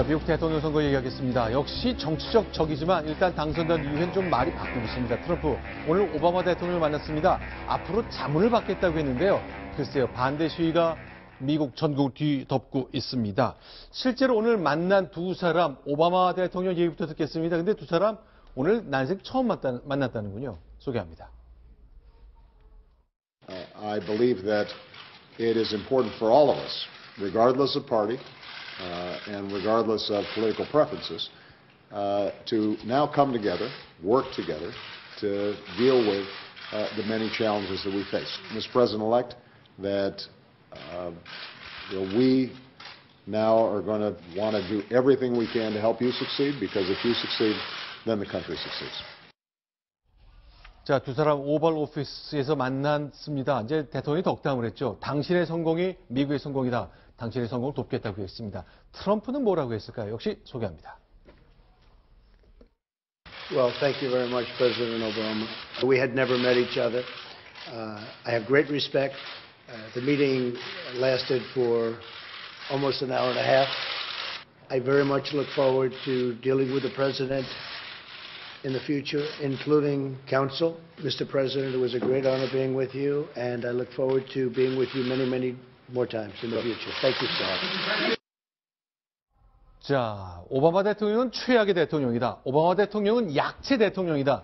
자, 미국 대통령 선거 얘기하겠습니다. 역시 정치적 적이지만 일단 당선된 이후엔 좀 말이 바뀌고 있습니다. 트럼프 오늘 오바마 대통령을 만났습니다. 앞으로 자문을 받겠다고 했는데요. 글쎄요, 반대 시위가 미국 전국을 뒤덮고 있습니다. 실제로 오늘 만난 두 사람, 오바마 대통령 얘기부터 듣겠습니다. 근데 두 사람 오늘 난생 처음 만났다는군요. 소개합니다. I believe that it is important for all of us, regardless of party and regardless of political preferences, to now come together, work together to deal with the many challenges that we face. Mr. President-elect, that we now are going to want to do everything we can to help you succeed, because if you succeed, then the country succeeds. 자, 두 사람 오벌 오피스에서 만났습니다. 이제 대통령이 덕담을 했죠. 당신의 성공이 미국의 성공이다. 당신의 성공을 돕겠다고 했습니다. 트럼프는 뭐라고 했을까요? 역시 소개합니다. Well, thank you very much, President Obama. We had never met each other. I have great respect. The meeting lasted for almost an hour and a half. I very much look forward to dealing with the President in the future, including counsel. Mr. President, it was a great honor being with you, and I look forward to being with you many, many more times in the future. Thank you, sir. 자, 오바마 대통령은 최악의 대통령이다. 오바마 대통령은 약체 대통령이다.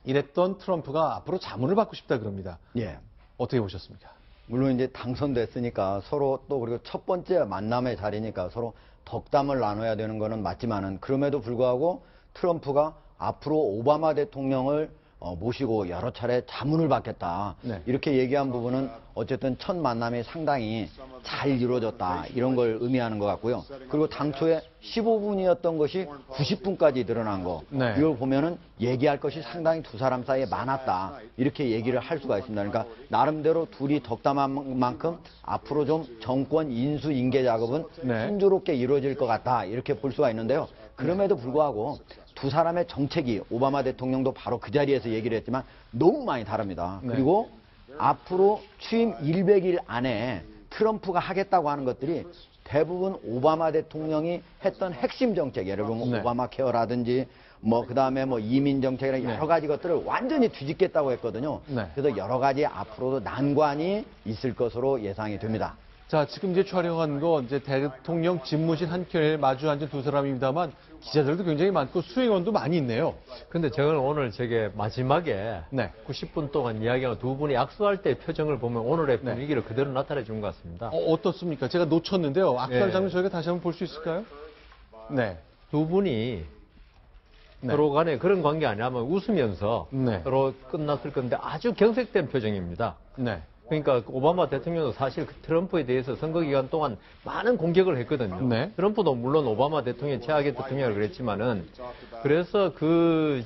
이랬던 트럼프가 앞으로 자문을 받고 싶다 그럽니다. 예. 어떻게 보셨습니까? 물론 이제 당선됐으니까 서로 또 그리고 첫 번째 만남의 자리니까 서로 덕담을 나눠야 되는 거는 맞지만은 그럼에도 불구하고 트럼프가 앞으로 오바마 대통령을 모시고 여러 차례 자문을 받겠다. 네. 이렇게 얘기한 부분은 어쨌든 첫 만남이 상당히 잘 이루어졌다. 이런 걸 의미하는 것 같고요. 그리고 당초에 15분이었던 것이 90분까지 늘어난 거. 네. 이걸 보면은 얘기할 것이 상당히 두 사람 사이에 많았다. 이렇게 얘기를 할 수가 있습니다. 그러니까 나름대로 둘이 덕담한 만큼 앞으로 좀 정권 인수 인계 작업은 네. 순조롭게 이루어질 것 같다. 이렇게 볼 수가 있는데요. 그럼에도 불구하고 두 사람의 정책이 오바마 대통령도 바로 그 자리에서 얘기를 했지만 너무 많이 다릅니다. 네. 그리고 앞으로 취임 100일 안에 트럼프가 하겠다고 하는 것들이 대부분 오바마 대통령이 했던 핵심 정책, 예를 들면 네. 오바마 케어라든지 그 다음에 이민 정책이나 네. 여러 가지 것들을 완전히 뒤집겠다고 했거든요. 네. 그래서 여러 가지 앞으로도 난관이 있을 것으로 예상이 됩니다. 자, 지금 이제 촬영한 거 이제 대통령 집무실 한켠에 마주 앉은 두 사람입니다만 기자들도 굉장히 많고 수행원도 많이 있네요. 근데 저는 오늘 저게 마지막에 네. 90분 동안 이야기하고 두 분이 악수할 때 표정을 보면 오늘의 네. 분위기를 그대로 나타내 준 것 같습니다. 어떻습니까? 제가 놓쳤는데요. 악수할 네. 장면 저희가 다시 한번 볼 수 있을까요? 네. 두 분이 네. 서로 간에 그런 관계 아니라면 웃으면서 네. 서로 끝났을 건데 아주 경색된 표정입니다. 네. 그러니까 오바마 대통령도 사실 트럼프에 대해서 선거 기간 동안 많은 공격을 했거든요. 네. 트럼프도 물론 오바마 대통령 최악의 대통령이라고 그랬지만은 그래서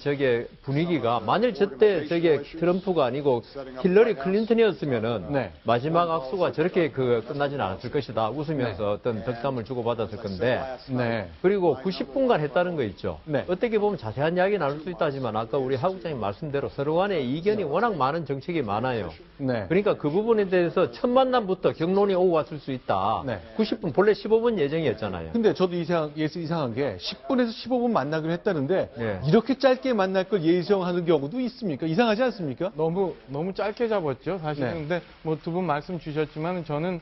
저게 분위기가 만일 저때 저게 트럼프가 아니고 힐러리 클린턴이었으면은 네. 마지막 악수가 저렇게 끝나지는 않았을 것이다. 웃으면서 네. 어떤 덕담을 주고받았을 건데 네. 그리고 90분간 했다는 거 있죠. 네. 어떻게 보면 자세한 이야기 나눌 수 있다지만 아까 우리 하국장님 말씀대로 서로 간에 이견이 워낙 많은 정책이 많아요. 네. 그러니까 그 부분에 대해서 첫 만남부터 격론이 오고 갔을 수 있다. 네. 90분, 본래 15분 예정이었잖아요. 근데 저도 이상한 게 10분에서 15분 만나기로 했다는데 예. 이렇게 짧게 만날 걸 예정하는 경우도 있습니까? 이상하지 않습니까? 너무 짧게 잡았죠, 사실은. 네. 근데 두 분 말씀 주셨지만 저는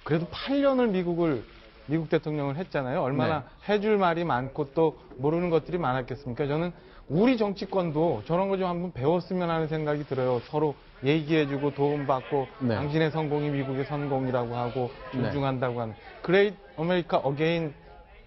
그래도 8년을 미국 대통령을 했잖아요. 얼마나 해줄 말이 많고 또 모르는 것들이 많았겠습니까? 저는 우리 정치권도 저런 거 좀 한번 배웠으면 하는 생각이 들어요. 서로 얘기해주고 도움받고 네. 당신의 성공이 미국의 성공이라고 하고 네. 존중한다고 하는 Great America Again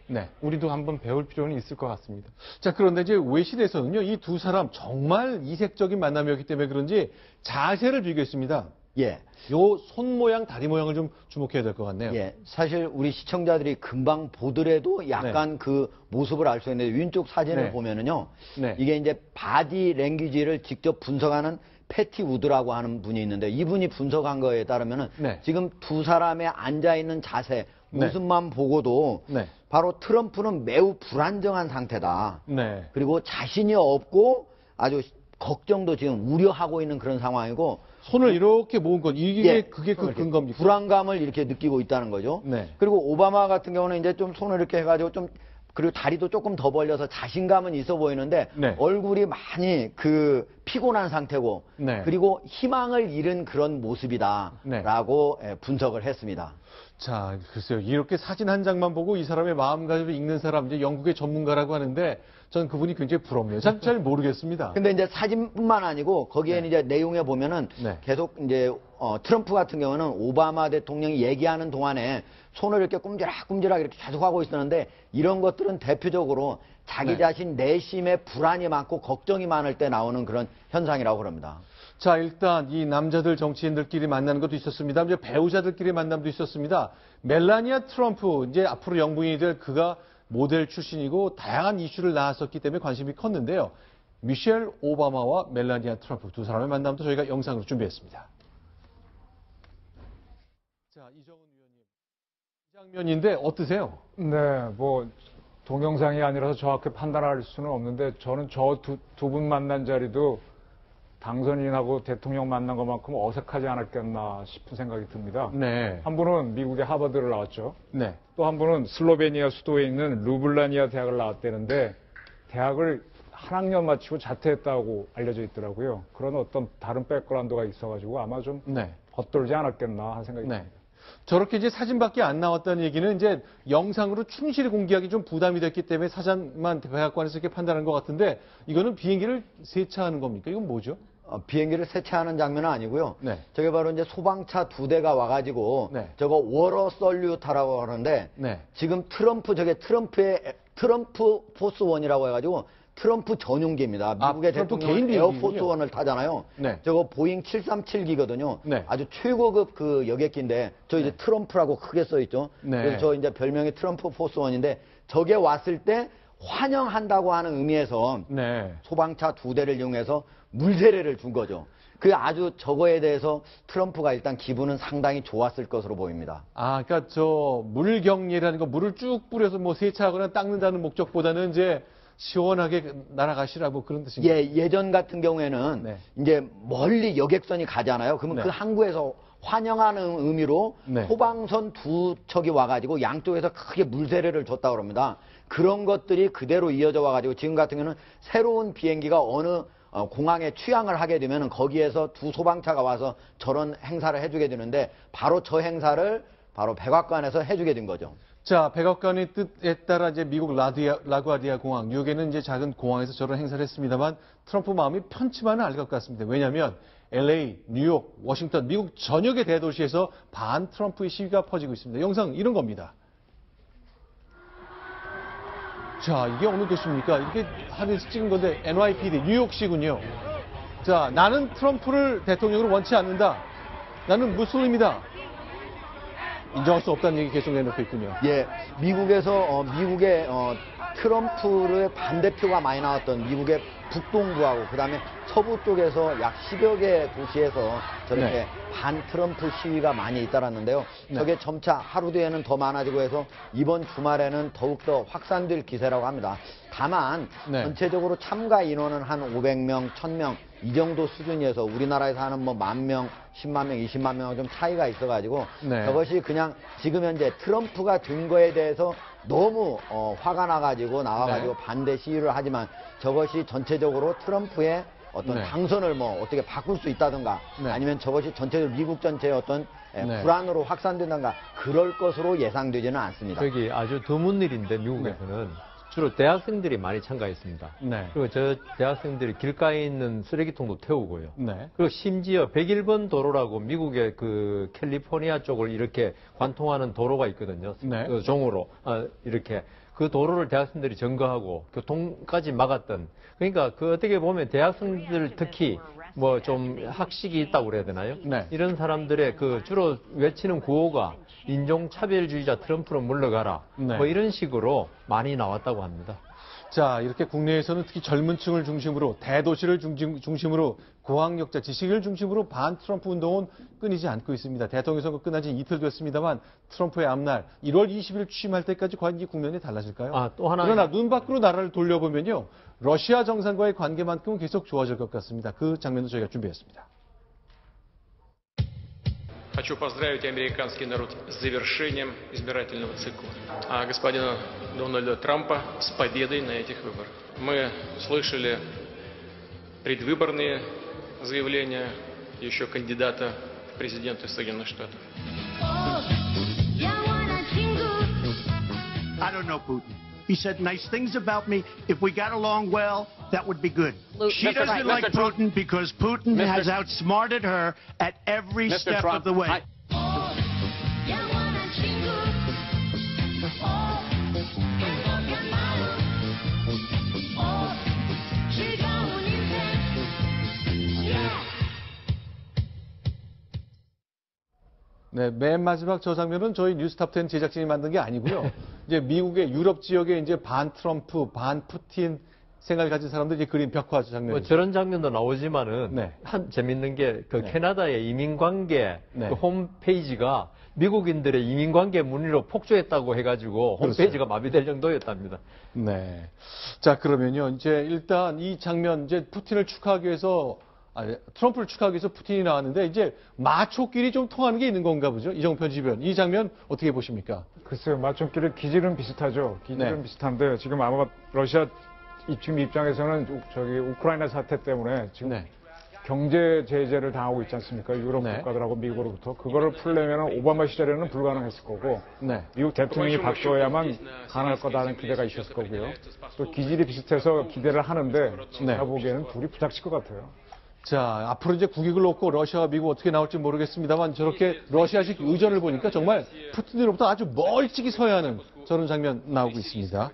네. 우리도 한번 배울 필요는 있을 것 같습니다. 자, 그런데 이제 외신에서는요, 이 두 사람 정말 이색적인 만남이었기 때문에 그런지 자세를 비교했습니다. 예. 요 손 모양, 다리 모양을 좀 주목해야 될 것 같네요. 예, 사실 우리 시청자들이 금방 보더라도 약간 그 모습을 알 수 있는데 왼쪽 사진을 네. 보면은요, 네. 이게 이제 바디 랭귀지를 직접 분석하는 패티 우드라고 하는 분이 있는데 이분이 분석한 거에 따르면은 네. 지금 두 사람의 앉아 있는 자세, 네. 모습만 보고도 네. 바로 트럼프는 매우 불안정한 상태다. 네. 그리고 자신이 없고 아주 걱정도 지금 우려하고 있는 그런 상황이고 손을 이렇게 모은 건 이게 예, 그게 그 근거입니까? 불안감을 이렇게 느끼고 있다는 거죠. 네. 그리고 오바마 같은 경우는 이제 좀 손을 이렇게 해가지고 좀 그리고 다리도 조금 더 벌려서 자신감은 있어 보이는데 네. 얼굴이 많이 그 피곤한 상태고 네. 그리고 희망을 잃은 그런 모습이다라고 네. 분석을 했습니다. 자, 글쎄요. 이렇게 사진 한 장만 보고 이 사람의 마음가짐을 읽는 사람, 이제 영국의 전문가라고 하는데 저는 그분이 굉장히 부럽네요. 잘 모르겠습니다. 근데 이제 사진뿐만 아니고 거기에는 이제 내용에 보면은 네. 계속 이제 트럼프 같은 경우는 오바마 대통령이 얘기하는 동안에 손을 이렇게 꼼지락꼼지락 이렇게 계속 하고 있었는데 이런 것들은 대표적으로 자기 네. 자신 내심에 불안이 많고 걱정이 많을 때 나오는 그런 현상이라고 그럽니다. 자, 일단 이 남자들 정치인들끼리 만나는 것도 있었습니다. 이제 배우자들끼리 만남도 있었습니다. 멜라니아 트럼프, 이제 앞으로 영부인이 될 그가 모델 출신이고 다양한 이슈를 낳았었기 때문에 관심이 컸는데요. 미셸 오바마와 멜라니아 트럼프 두 사람의 만남도 저희가 영상으로 준비했습니다. 자, 이정은 위원님. 이 장면인데 어떠세요? 네, 뭐 동영상이 아니라서 정확히 판단할 수는 없는데 저는 저 두 분 만난 자리도 당선인하고 대통령 만난 것만큼 어색하지 않았겠나 싶은 생각이 듭니다. 네. 한 분은 미국의 하버드를 나왔죠. 네. 또 한 분은 슬로베니아 수도에 있는 루블라니아 대학을 나왔다는데 대학을 한 학년 마치고 자퇴했다고 알려져 있더라고요. 그런 어떤 다른 백그라운드가 있어가지고 아마 좀 네. 겉돌지 않았겠나 하는 생각이 네. 듭니다. 저렇게 이제 사진밖에 안 나왔다는 얘기는 이제 영상으로 충실히 공개하기 좀 부담이 됐기 때문에 사전만 백악관에서 이렇게 판단한 것 같은데 이거는 비행기를 세차하는 겁니까? 이건 뭐죠? 비행기를 세차하는 장면은 아니고요. 네. 저게 바로 이제 소방차 2대가 와가지고 네. 저거 워러 솔류타라고 하는데 네. 지금 트럼프 포스원이라고 해가지고 트럼프 전용기입니다. 미국의 트럼프 대통령 개인 비행기군요. 에어포스원을 타잖아요. 네. 저거 보잉 737기거든요. 네. 아주 최고급 그 여객기인데 저 이제 트럼프라고 크게 써 있죠. 네. 그래서 저 이제 별명이 트럼프 포스원인데 저게 왔을 때 환영한다고 하는 의미에서 네. 소방차 2대를 이용해서 물세례를 준 거죠. 그 아주 저거에 대해서 트럼프가 일단 기분은 상당히 좋았을 것으로 보입니다. 아, 그러니까 저 물경례라는 거 물을 쭉 뿌려서 뭐 세차하거나 닦는다는 목적보다는 이제 시원하게 날아가시라고 그런 뜻입니다. 예전 같은 경우에는 네. 이제 멀리 여객선이 가잖아요. 그러면 네. 그 항구에서 환영하는 의미로 네. 소방선 2척이 와가지고 양쪽에서 크게 물세례를 줬다고 그럽니다. 그런 것들이 그대로 이어져 와가지고 지금 같은 경우는 새로운 비행기가 어느 공항에 취항을 하게 되면 거기에서 두 소방차가 와서 저런 행사를 해주게 되는데 바로 저 행사를 바로 백악관에서 해주게 된 거죠. 자, 백악관의 뜻에 따라 이제 미국 라구아디아 공항, 뉴욕에는 이제 작은 공항에서 저런 행사를 했습니다만 트럼프 마음이 편치만은 않을 것 같습니다. 왜냐하면 LA, 뉴욕, 워싱턴, 미국 전역의 대도시에서 반 트럼프의 시위가 퍼지고 있습니다. 영상 이런 겁니다. 자, 이게 어느 도시입니까? 이렇게 하늘에서 찍은 건데 NYPD, 뉴욕시군요. 자, 나는 트럼프를 대통령으로 원치 않는다. 나는 무슬림이다. 인정할 수 없다는 얘기 계속 내놓고 있군요. 예, 미국에서 미국의 트럼프의 반대표가 많이 나왔던 미국의 북동부하고 그다음에 서부 쪽에서 약 10여 개 도시에서 저렇게 네. 반 트럼프 시위가 많이 잇따랐는데요. 네. 저게 점차 하루 뒤에는 더 많아지고 해서 이번 주말에는 더욱더 확산될 기세라고 합니다. 다만 네. 전체적으로 참가 인원은 한 500명, 1000명 이 정도 수준이어서 우리나라에서 하는 뭐 10,000명, 10만 명, 20만 명은 좀 차이가 있어가지고 네. 저것이 그냥 지금 현재 트럼프가 된 거에 대해서 너무 화가 나가지고 나와가지고 네. 반대 시위를 하지만 저것이 전체적으로 트럼프의 어떤 네. 당선을 뭐 어떻게 바꿀 수 있다든가 네. 아니면 저것이 전체적으로 미국 전체의 어떤 네. 불안으로 확산된다든가 그럴 것으로 예상되지는 않습니다. 저기 아주 드문 일인데 미국에서는 주로 대학생들이 많이 참가했습니다. 네. 그리고 저 대학생들이 길가에 있는 쓰레기통도 태우고요. 네. 그리고 심지어 101번 도로라고 미국의 그 캘리포니아 쪽을 이렇게 관통하는 도로가 있거든요. 네. 그 종으로 이렇게 그 도로를 대학생들이 점거하고 교통까지 막았던. 그러니까 그 어떻게 보면 대학생들 특히 뭐 좀 학식이 있다고 그래야 되나요? 네. 이런 사람들의 그 주로 외치는 구호가 인종차별주의자 트럼프로 물러가라. 네. 뭐 이런 식으로 많이 나왔다고 합니다. 자, 이렇게 국내에서는 특히 젊은 층을 중심으로 대도시를 중심으로 고학력자, 지식인을 중심으로 반 트럼프 운동은 끊이지 않고 있습니다. 대통령 선거 끝난 지 이틀 됐습니다만 트럼프의 앞날 1월 20일 취임할 때까지 과연 이 국면이 달라질까요? 또 하나. 그러나 눈 밖으로 나라를 돌려보면요. 러시아 정상과의 관계만큼은 계속 좋아질 것 같습니다. 그 장면도 저희가 준비했습니다. Хочу поздравить американский народ с завершением избирательного цикла, а господина Дональда Трампа с победой на этих выборах. Мы слышали предвыборные заявления еще кандидата в президенты Соединенных Штатов. I don't know Putin. He said nice things about me. If we got along well, that would be good. She doesn't like Putin because Putin has outsmarted her at every step of the way. 네, 맨 마지막 저 장면은 저희 뉴스탑10 제작진이 만든 게 아니고요. 이제 미국의 유럽 지역에 이제 반 트럼프, 반 푸틴 생각을 가진 사람들이 이제 그린 벽화 장면. 저런 장면도 나오지만은 네. 한 재밌는 게 그 캐나다의 이민관계 네. 그 홈페이지가 미국인들의 이민관계 문의로 폭주했다고 해가지고 홈페이지가 마비될 정도였답니다. 네. 자, 그러면요. 이제 일단 이 장면, 이제 푸틴을 축하하기 위해서, 트럼프를 축하하기 위해서 푸틴이 나왔는데, 이제 마초끼리 좀 통하는 게 있는 건가 보죠. 이정우 편집위원. 이 장면 어떻게 보십니까? 글쎄요, 마촌끼리 기질은 비슷하죠. 기질은 네. 비슷한데 지금 아마 러시아 지금 입장에서는 저기 우크라이나 사태 때문에 지금 네. 경제 제재를 당하고 있지 않습니까? 유럽 네. 국가들하고 미국으로부터 그거를 풀려면 오바마 시절에는 불가능했을 거고 네. 미국 대통령이 바뀌어야만 가능할 거다는 기대가 있었을 거고요. 또 기질이 비슷해서 기대를 하는데 제가 보기에는 둘이 부닥칠 것 같아요. 자, 앞으로 이제 국익을 놓고 러시아와 미국 어떻게 나올지 모르겠습니다만 저렇게 러시아식 의전을 보니까 정말 푸틴으로부터 아주 멀찍이 서야 하는 저런 장면 나오고 있습니다.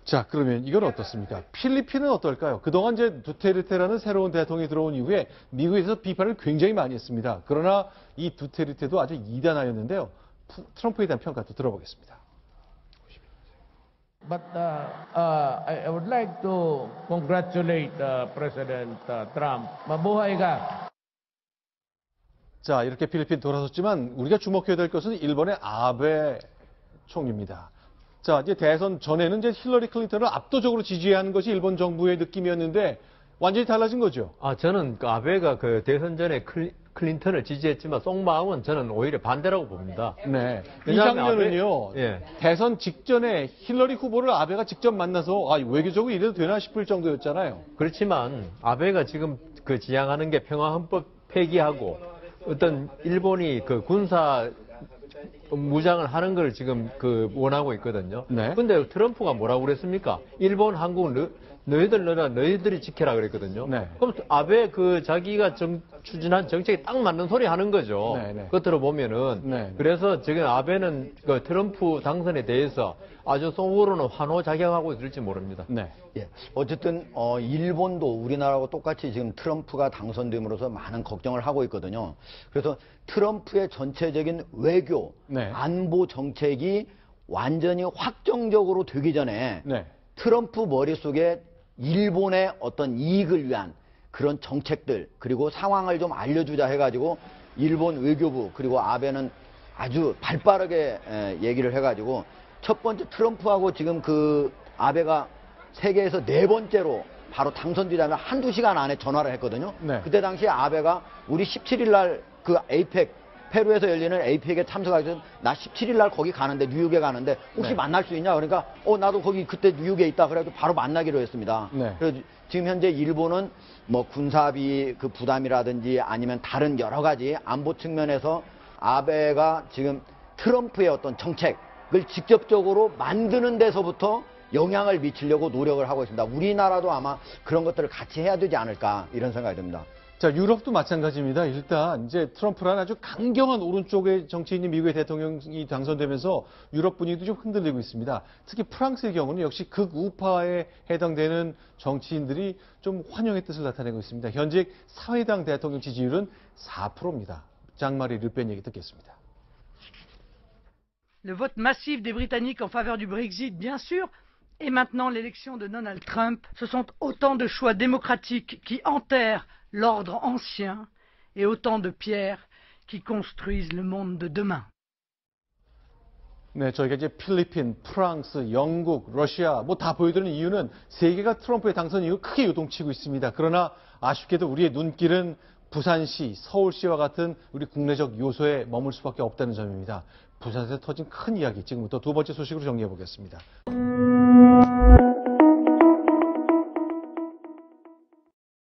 자, 그러면 이건 어떻습니까? 필리핀은 어떨까요? 그동안 이제 두테르테라는 새로운 대통령이 들어온 이후에 미국에서 비판을 굉장히 많이 했습니다. 그러나 이 두테르테도 아주 이단하였는데요. 트럼프에 대한 평가도 들어보겠습니다. But I would like to congratulate President Trump. Mabuhay ka. 자, 이렇게 필리핀 돌아섰지만 우리가 주목해야 될 것은 일본의 아베 총리입니다. 자, 이제 대선 전에는 이제 힐러리 클린턴을 압도적으로 지지하는 것이 일본 정부의 느낌이었는데 완전히 달라진 거죠. 저는 그 아베가 그 대선 전에 클린턴을 지지했지만 속마음은 저는 오히려 반대라고 봅니다. 네. 이 왜냐하면 장면은요. 예. 대선 직전에 힐러리 후보를 아베가 직접 만나서 외교적으로 이래도 되나 싶을 정도였잖아요. 그렇지만 아베가 지금 그 지향하는 게 평화헌법 폐기하고 어떤 일본이 그 군사 무장을 하는 걸 지금 그 원하고 있거든요. 네. 근데 트럼프가 뭐라고 그랬습니까? 일본, 한국, 너희들이 지켜라 그랬거든요. 네. 그럼 아베 그 자기가 추진한 정책에 딱 맞는 소리 하는 거죠. 네, 네. 겉으로 보면은. 네. 그래서 지금 아베는 그 트럼프 당선에 대해서 아주 속으로는 환호작용하고 있을지 모릅니다. 네. 예. 어쨌든 일본도 우리나라하고 똑같이 지금 트럼프가 당선됨으로써 많은 걱정을 하고 있거든요. 그래서 트럼프의 전체적인 외교, 네. 안보 정책이 완전히 확정적으로 되기 전에 네. 트럼프 머릿속에 일본의 어떤 이익을 위한 그런 정책들 그리고 상황을 좀 알려주자 해가지고 일본 외교부 그리고 아베는 아주 발빠르게 얘기를 해가지고 첫 번째 트럼프하고 지금 그 아베가 세계에서 4번째로 바로 당선되자면 한두 시간 안에 전화를 했거든요. 네. 그때 당시에 아베가 우리 17일 날 그 에이펙 페루에서 열리는 에이펙에 참석하기 전에 나 17일 날 거기 가는데 뉴욕에 가는데 혹시 네. 만날 수 있냐 그러니까 나도 거기 그때 뉴욕에 있다 그래가지고 바로 만나기로 했습니다. 네. 그래서 지금 현재 일본은 뭐 군사비 그 부담이라든지 아니면 다른 여러 가지 안보 측면에서 아베가 지금 트럼프의 어떤 정책을 직접적으로 만드는 데서부터 영향을 미치려고 노력을 하고 있습니다. 우리나라도 아마 그런 것들을 같이 해야 되지 않을까 이런 생각이 듭니다. 자, 유럽도 마찬가지입니다. 일단 이제 트럼프라는 아주 강경한 오른쪽의 정치인이 미국의 대통령이 당선되면서 유럽 분위기도 좀 흔들리고 있습니다. 특히 프랑스의 경우는 역시 극우파에 해당되는 정치인들이 좀 환영의 뜻을 나타내고 있습니다. 현재 사회당 대통령 지지율은 4%입니다. 장마리 르펜 얘기 듣겠습니다. Le vote massif des Britanniques en faveur du Brexit, bien sûr, et maintenant l'élection de Donald Trump, ce sont autant de choix démocratiques qui enterrent l'ordre ancien et autant de pierres qui construisent le monde de demain. 네, 저희가 이제 필리핀, 프랑스, 영국, 러시아 뭐 다 보여드리는 이유는 세계가 트럼프의 당선 이후 크게 요동치고 있습니다. 그러나 아쉽게도 우리의 눈길은 부산시, 서울시와 같은 우리 국내적 요소에 머물 수밖에 없다는 점입니다. 부산에서 터진 큰 이야기, 지금부터 두 번째 소식으로 정리해 보겠습니다.